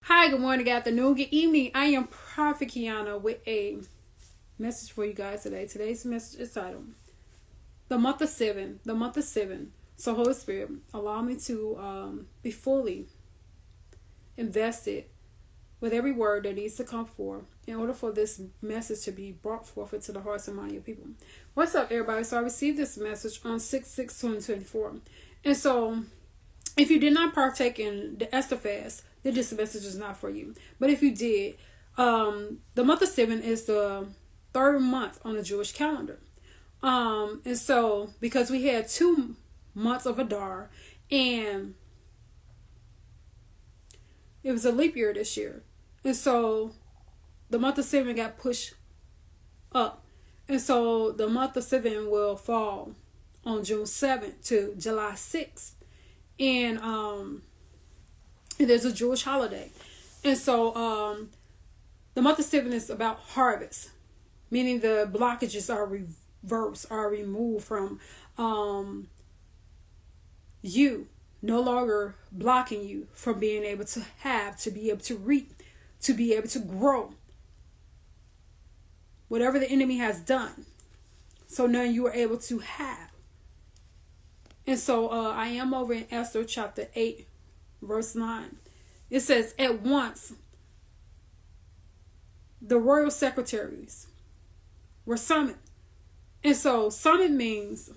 Hi, good morning, good afternoon, good evening. I am Prophet Kiana with a message for you guys today. Today's message is titled The Month of Sivan. The Month of Sivan. So, Holy Spirit, allow me to be fully invested with every word that needs to come forth in order for this message to be brought forth into the hearts and minds of people. What's up, everybody? So, I received this message on 6/6/2024. And so, if you did not partake in the Esther fast, then this message is not for you. But if you did, the month of Sivan is the third month on the Jewish calendar. And so, because we had 2 months of Adar, and it was a leap year this year. And so, the month of Sivan got pushed up. And so, the month of Sivan will fall on June 7th to July 6th. And there's a Jewish holiday. And so the month of Sivan is about harvest, meaning the blockages are reversed, are removed from you, no longer blocking you from being able to have, to be able to reap, to be able to grow. Whatever the enemy has done. So now you are able to have. And so I am over in Esther chapter 8, verse 9. It says, at once, the royal secretaries were summoned. And so summoned means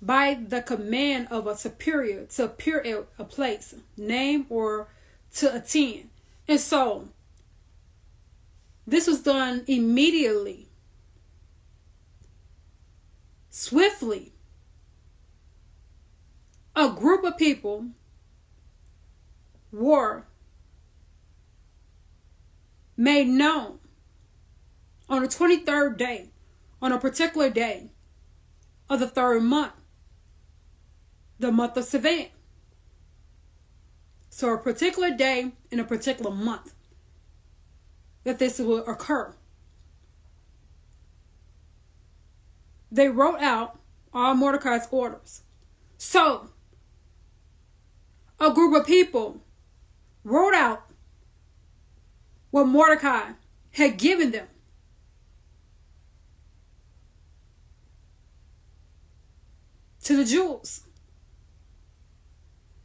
by the command of a superior to appear at a place, name, or to attend. And so this was done immediately, swiftly. A group of people were made known on the 23rd day, on a particular day of the third month, the month of Sivan. So a particular day in a particular month that this will occur. They wrote out all Mordecai's orders. So, a group of people wrote out what Mordecai had given them. To the Jews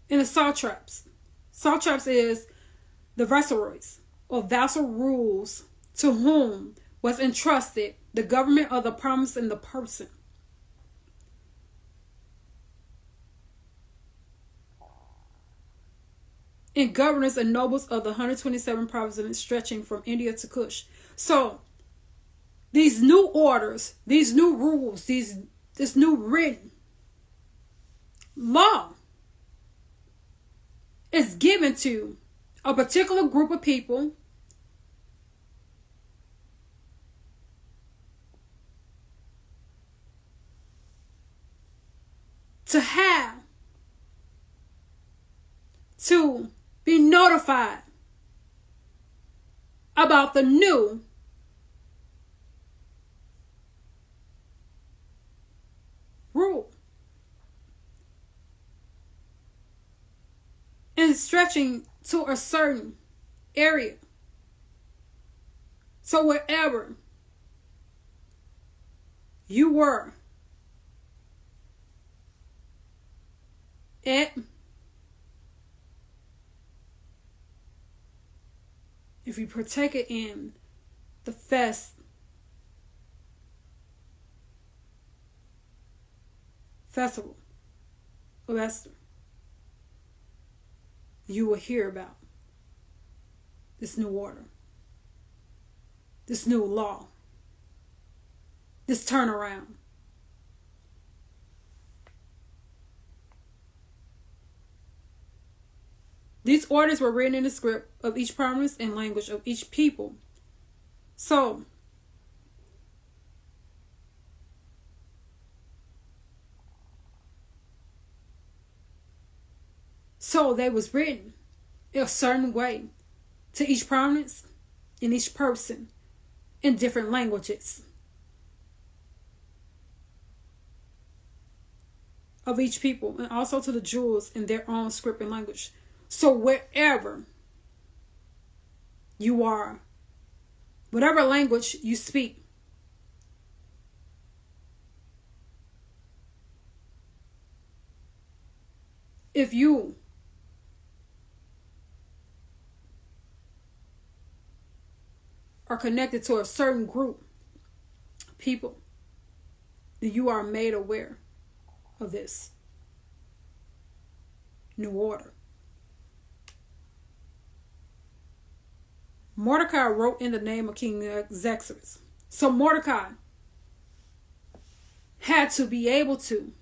and the satraps. Satraps is the viceroys or vassal rules to whom was entrusted the government of the province and the person. And governors and nobles of the 127 provinces stretching from India to Kush. So, these new orders, these new rules, this new written law is given to a particular group of people to have, to be notified about the new rule and stretching to a certain area. So wherever you were at, if you partake it in the festival of Esther, you will hear about this new order, this new law, this turnaround. These orders were written in the script of each province and language of each people. So, they was written in a certain way to each province and each person in different languages. of each people, and also to the Jews in their own script and language. So wherever you are, whatever language you speak, if you are connected to a certain group of people, then you are made aware of this new order. Mordecai wrote in the name of King Xerxes. So Mordecai had to be able to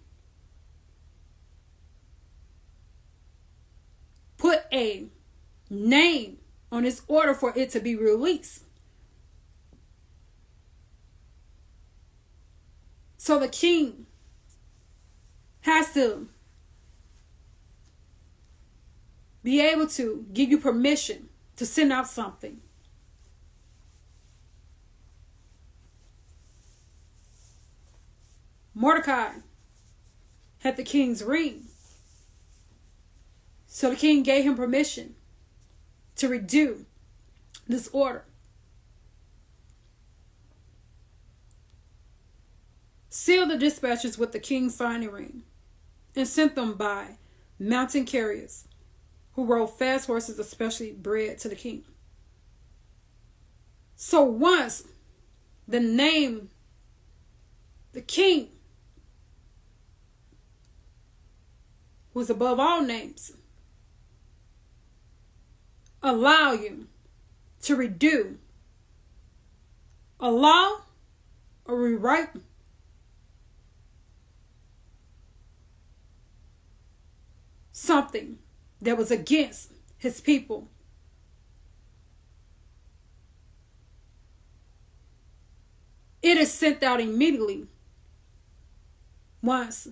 put a name on his order for it to be released. So the king has to be able to give you permission to send out something. Mordecai had the king's ring. So the king gave him permission to redo this order. Sealed the dispatches with the king's signing ring and sent them by mountain carriers who rode fast horses, especially bred to the king. So once the king was above all names, allow you to redo a law or rewrite something that was against his people, it is sent out immediately once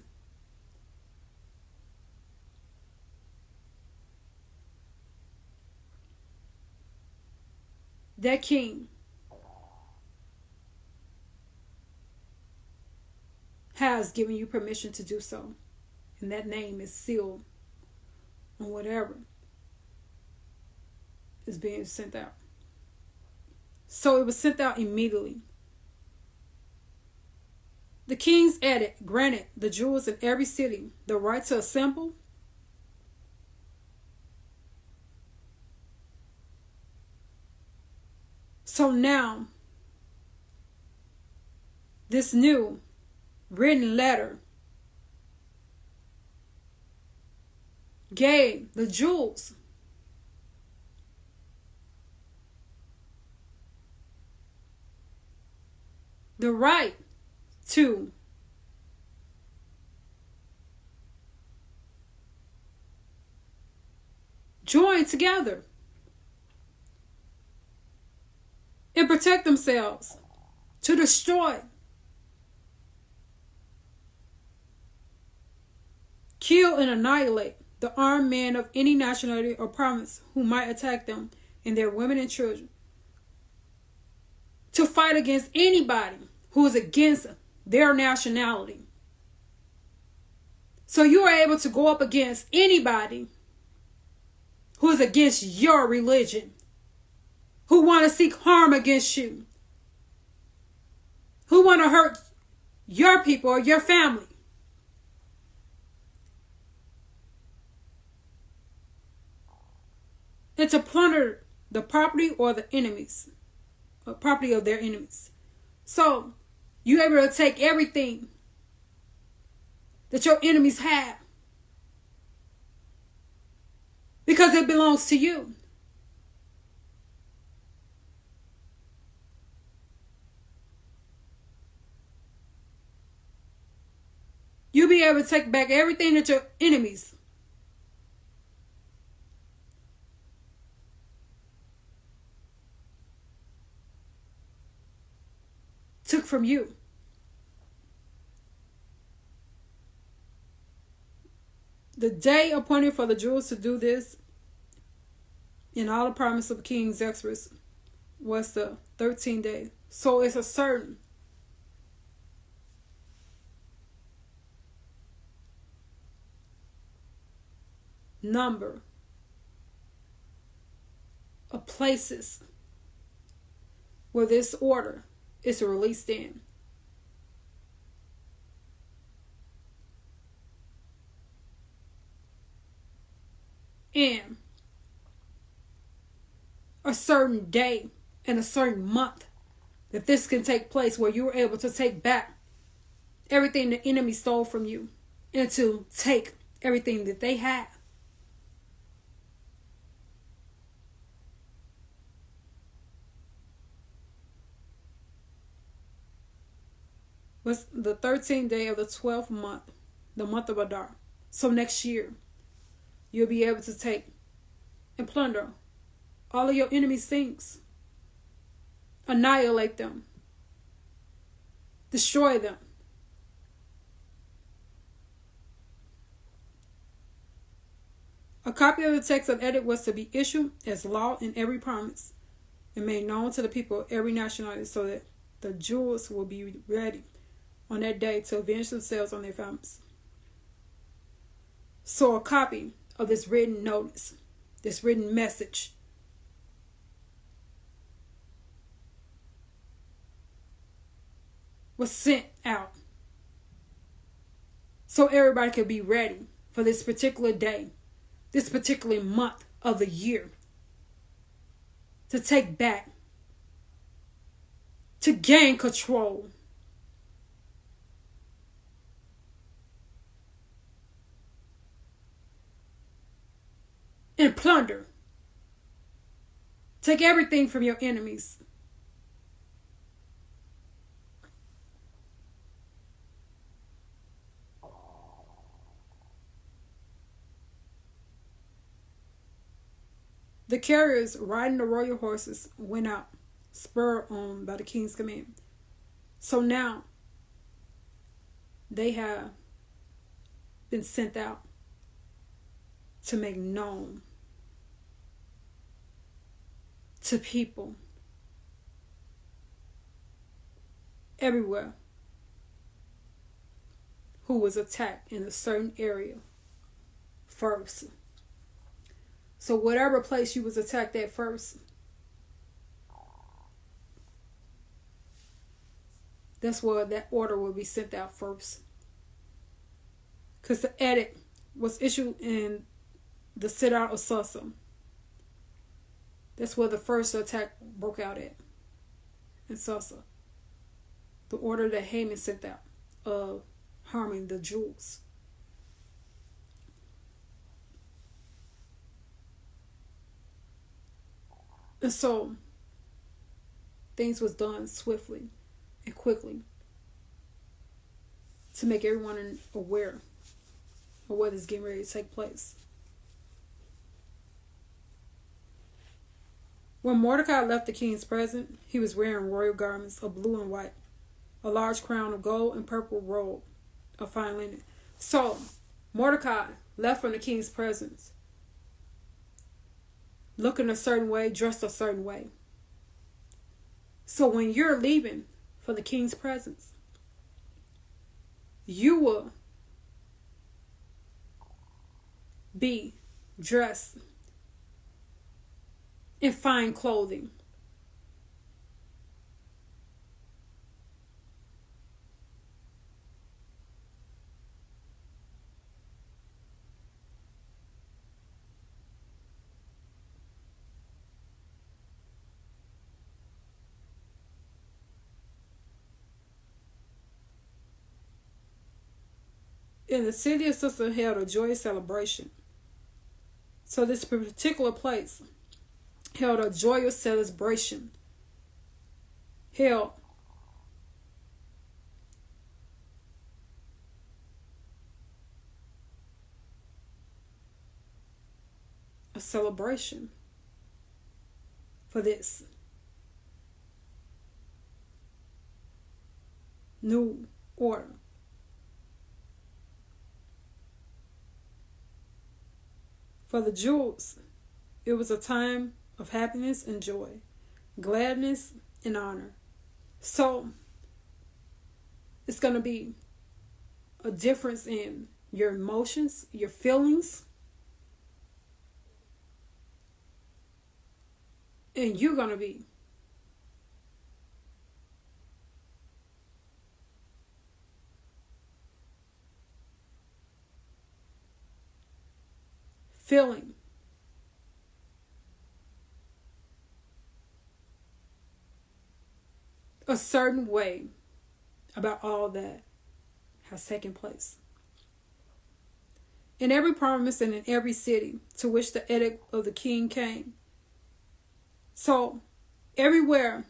that king has given you permission to do so, and that name is sealed on whatever is being sent out. So it was sent out immediately. The king's edict granted the Jews in every city the right to assemble, so now this new written letter gave the Jews the right to join together and protect themselves, to destroy, kill, and annihilate the armed men of any nationality or province who might attack them and their women and children, to fight against anybody who is against their nationality. So you are able to go up against anybody who is against your religion, who want to seek harm against you, who want to hurt your people or your family. And to plunder the property or the enemies, or property of their enemies. So you're able to take everything that your enemies have because it belongs to you. You'll be able to take back everything that your enemies took from you. The day appointed for the Jews to do this in all the promise of King Xerxes was the 13th day. So it's a certain number of places where this order is released in. And a certain day and a certain month that this can take place, where you were able to take back everything the enemy stole from you and to take everything that they have. Was the 13th day of the 12th month, the month of Adar. So next year, you'll be able to take and plunder all of your enemies' things, annihilate them, destroy them. A copy of the text of edict was to be issued as law in every province and made known to the people of every nationality, so that the Jews will be ready on that day to avenge themselves on their families. So a copy of this written notice, this written message, was sent out so everybody could be ready for this particular day, this particular month of the year, to take back, to gain control, and plunder. Take everything from your enemies. The carriers riding the royal horses went out, spurred on by the king's command. So now they have been sent out to make known to people everywhere who was attacked in a certain area first. So whatever place you was attacked at first, that's where that order will be sent out first. Because the edict was issued in the city of Susa. That's where the first attack broke out at, in Susa. The order that Haman sent out of harming the Jews. And so things was done swiftly and quickly to make everyone aware of what is getting ready to take place. When Mordecai left the king's presence, he was wearing royal garments of blue and white, a large crown of gold and purple robe of fine linen. So Mordecai left from the king's presence, looking a certain way, dressed a certain way. So when you're leaving for the king's presence, you will be dressed in fine clothing. And the city of Susa held a joyous celebration. So this particular place held a joyous celebration. Held a celebration for this new order. For the Jews, it was a time of happiness and joy, gladness and honor. So it's going to be a difference in your emotions, your feelings, And you're going to be feeling a certain way about all that has taken place. In every province and in every city to which the edict of the king came. So, everywhere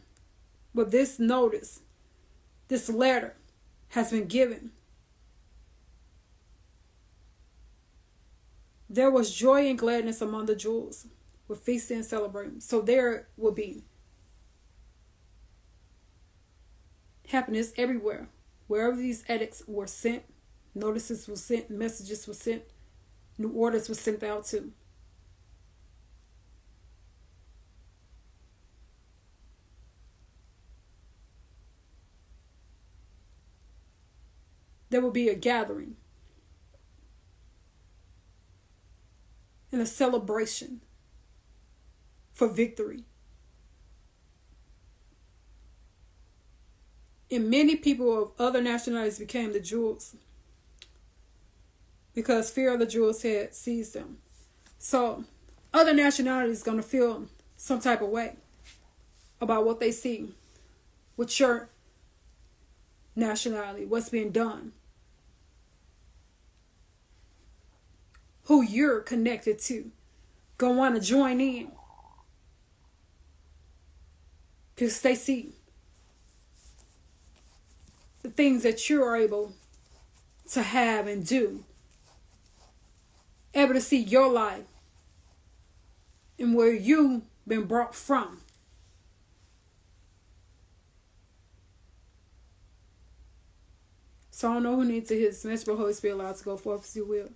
where this notice, this letter has been given, there was joy and gladness among the Jews with feasting and celebrating. So there will be happiness everywhere. Wherever these edicts were sent, notices were sent, messages were sent, new orders were sent out to. There will be a gathering and a celebration for victory. And many people of other nationalities became the Jews because fear of the Jews had seized them. So other nationalities going to feel some type of way about what they see with your nationality, what's being done, who you're connected to, gonna want to join in because they see the things that you are able to have and do, able to see your life and where you've been brought from. So I don't know who needs to hear this message, but Holy Spirit allowed to go forth as you will.